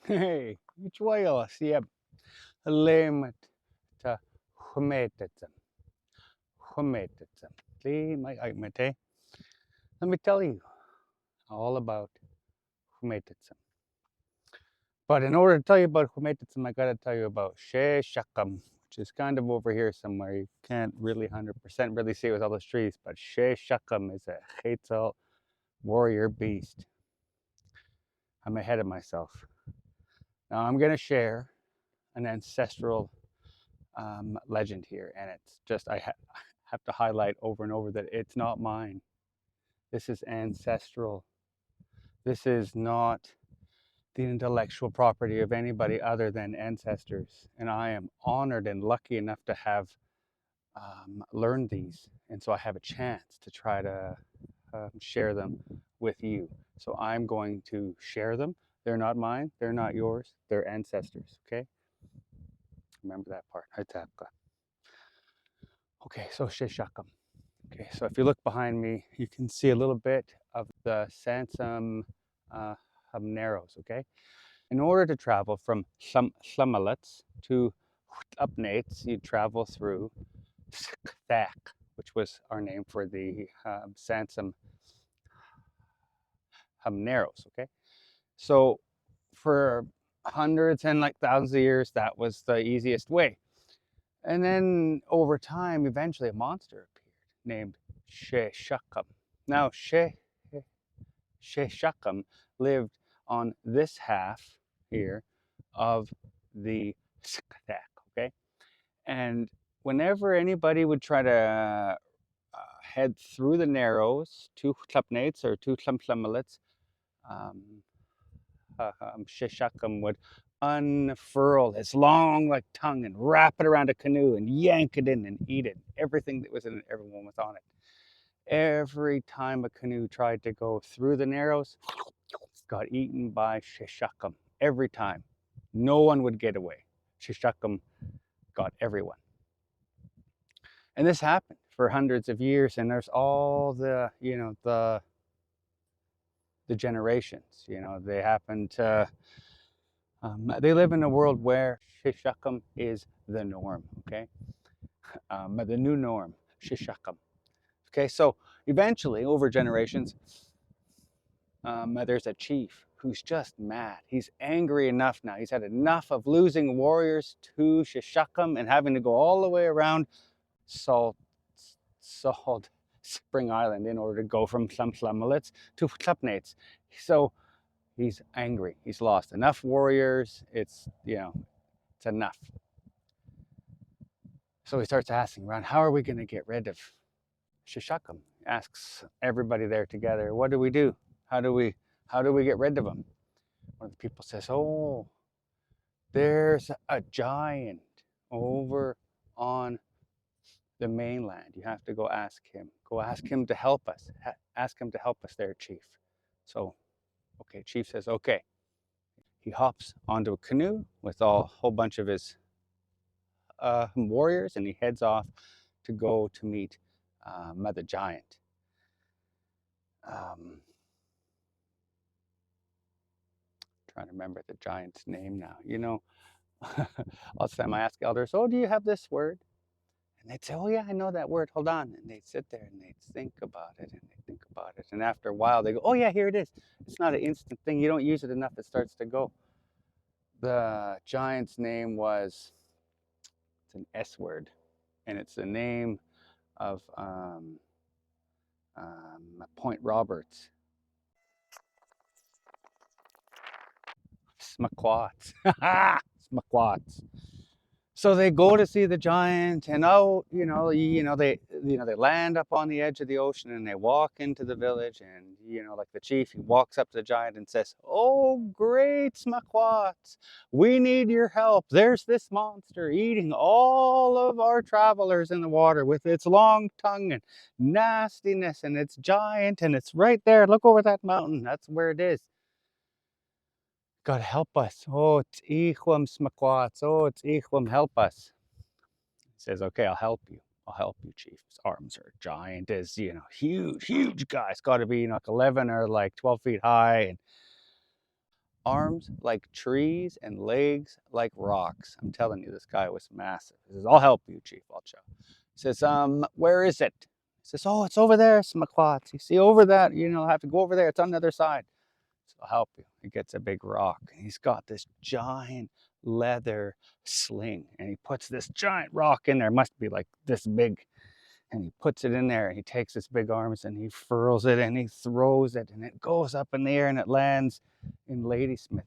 Hey, which way else? Yep. Limit to humetitzum. Humetitzum. See, my agmate. Let me tell you all about humetitzum. But in order to tell you about humetitzum, I gotta tell you about Sheshuq'um, which is kind of over here somewhere. You can't really 100% really see it with all those trees, but Sheshuq'um is a Quetzal warrior beast. I'm ahead of myself. Now I'm gonna share an ancestral legend here, and it's just I have to highlight over and over that it's not mine. This is ancestral. This is not the intellectual property of anybody other than ancestors, and I am honored and lucky enough to have learned these, and so I have a chance to try to share them with you. So I'm going to share them. They're not mine. They're not yours. They're ancestors. Okay. Remember that part. Okay, so Sheshuq'um. Okay, so if you look behind me, you can see a little bit of the Sansom Narrows, okay? In order to travel from Shumalets to Upnates, you travel through Skthak, which was our name for the Sansom Narrows, okay? So for hundreds and like thousands of years, that was the easiest way. And then over time, eventually a monster appeared named Sheshuq'um. Now, Sheshuq'um lived on this half here of the Skthak, okay? And whenever anybody would try to head through the narrows to Tlupnates or to Tlumtlummelets, Sheshuq'um would unfurl his long like tongue and wrap it around a canoe and yank it in and eat it. Everything that was in it, everyone was on it. Every time a canoe tried to go through the narrows, got eaten by Sheshuq'um. Every time. No one would get away. Sheshuq'um got everyone. And this happened for hundreds of years, and there's all the, the generations, they happen to they live in a world where Sheshuq'um is the norm, okay? The new norm, Sheshuq'um. Okay, so eventually, over generations, there's a chief who's just mad. He's angry enough now. He's had enough of losing warriors to Sheshuq'um and having to go all the way around Salt Spring Island in order to go from Tlumtlummelets to Tlupnates. So he's angry. He's lost enough warriors. It's enough. So he starts asking around, how are we going to get rid of Sheshuq'um? Asks everybody there together, what do we do? How do we get rid of him? One of the people says, oh, there's a giant over on the mainland. You have to go ask him. Go ask him to help us. Ask him to help us there, chief. So, okay, chief says, okay. He hops onto a canoe with a whole bunch of his warriors, and he heads off to go to meet Mother Giant. Trying to remember the giant's name now. Lots of time I ask elders, oh, do you have this word? And they'd say, oh yeah, I know that word. Hold on. And they'd sit there and they'd think about it and they'd think about it. And after a while, they go, oh yeah, here it is. It's not an instant thing. You don't use it enough, it starts to go. The giant's name was, it's an S word. And it's the name of Point Roberts. Smaquats. Smaquats. So they go to see the giant, and they land up on the edge of the ocean, and they walk into the village, and like the chief, he walks up to the giant and says, "Oh, great Smaquats, we need your help. There's this monster eating all of our travelers in the water with its long tongue and nastiness, and it's giant, and it's right there. Look over that mountain. That's where it is. God help us. Oh, Qwustenuxun Smaquats. Oh, Qwustenuxun, help us." He says, okay, I'll help you. I'll help you, chief. His arms are giant as, huge guy. It's got to be like 11 or like 12 feet high. And arms like trees and legs like rocks. I'm telling you, this guy was massive. He says, I'll help you, Chief, I'll show. He says, where is it? He says, oh, it's over there, Smaquats. You see over that, I have to go over there. It's on the other side. So I'll help you. He gets a big rock. And he's got this giant leather sling. And he puts this giant rock in there. It must be like this big. And he puts it in there. And he takes his big arms and he furls it and he throws it. And it goes up in the air and it lands in Ladysmith.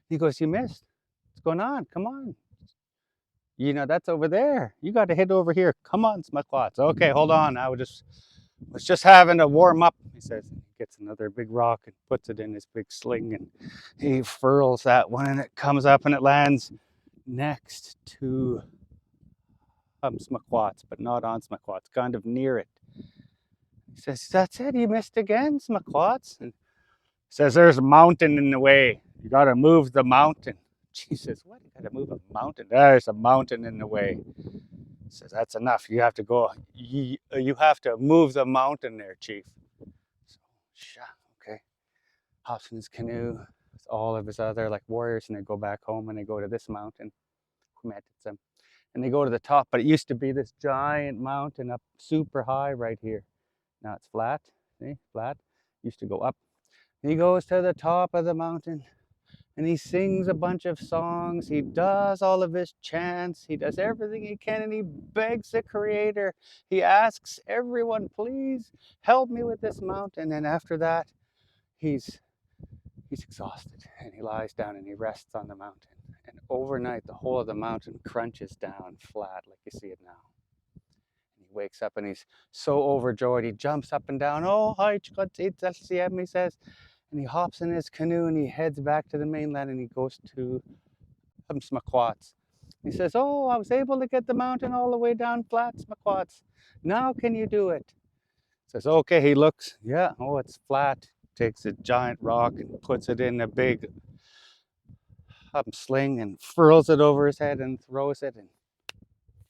He goes, you missed. What's going on? Come on. That's over there. You got to hit over here. Come on, Smaquats. Okay, hold on. Was just having a warm up, he says. He gets another big rock and puts it in his big sling and he furls that one and it comes up and it lands next to Smaquats, but not on Smaquats, kind of near it. He says, that's it, you missed again, Smaquats. And he says, there's a mountain in the way. You got to move the mountain. She says, what? You got to move a mountain? There's a mountain in the way. He says, that's enough. You have to go. You have to move the mountain there, Chief. So, okay. Hops in his canoe with all of his other warriors, and they go back home and they go to this mountain. And they go to the top, but it used to be this giant mountain up super high right here. Now it's flat. See, flat. Used to go up. And he goes to the top of the mountain. And he sings a bunch of songs. He does all of his chants. He does everything he can, and he begs the Creator. He asks everyone, please help me with this mountain. And after that, he's exhausted, and he lies down and he rests on the mountain. And overnight, the whole of the mountain crunches down flat like you see it now. And he wakes up and he's so overjoyed. He jumps up and down. Oh, hi, he says. And he hops in his canoe and he heads back to the mainland and he goes to Smaquats. He says, oh, I was able to get the mountain all the way down flat, Smaquats. Now can you do it? He says, okay, he looks, yeah, oh, it's flat. Takes a giant rock and puts it in a big sling and furls it over his head and throws it and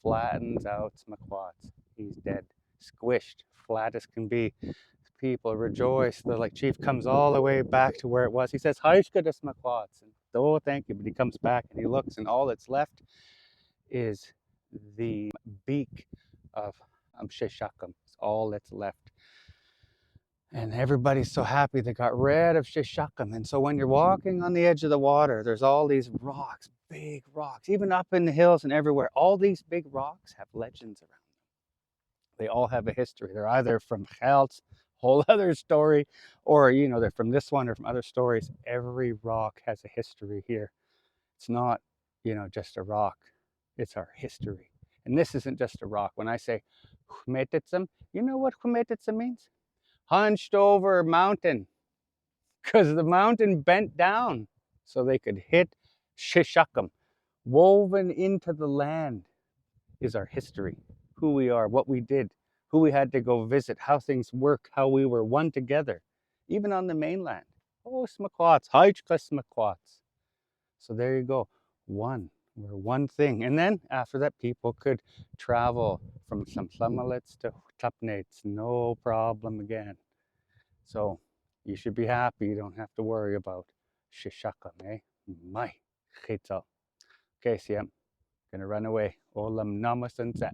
flattens out Smaquats. He's dead, squished, flat as can be. People rejoice. The chief comes all the way back to where it was. He says, Haishka to Smaquats. And oh, thank you. But he comes back and he looks, and all that's left is the beak of Sheshuq'um. It's all that's left. And everybody's so happy they got rid of Sheshuq'um. And so when you're walking on the edge of the water, there's all these rocks, big rocks, even up in the hills and everywhere. All these big rocks have legends around them. They all have a history. They're either from Gelds, whole other story, or they're from this one or from other stories. Every rock has a history here. It's not just a rock, it's our history. And this isn't just a rock. When I say Qwustenuxun, you know what Qwustenuxun means? Hunched over mountain, because the mountain bent down so they could hit Sheshuq'um. Woven into the land is our history, who we are, what we did, who we had to go visit, how things work, how we were one together, even on the mainland. Oh, Smaquats, Haishka Smaquats. So there you go, one. We're one thing. And then after that, people could travel from Samsamalets to Tupnates, no problem again. So you should be happy. You don't have to worry about Sheshuq'um, eh? My chitza. Okay, see, I'm gonna run away. Olam namaste.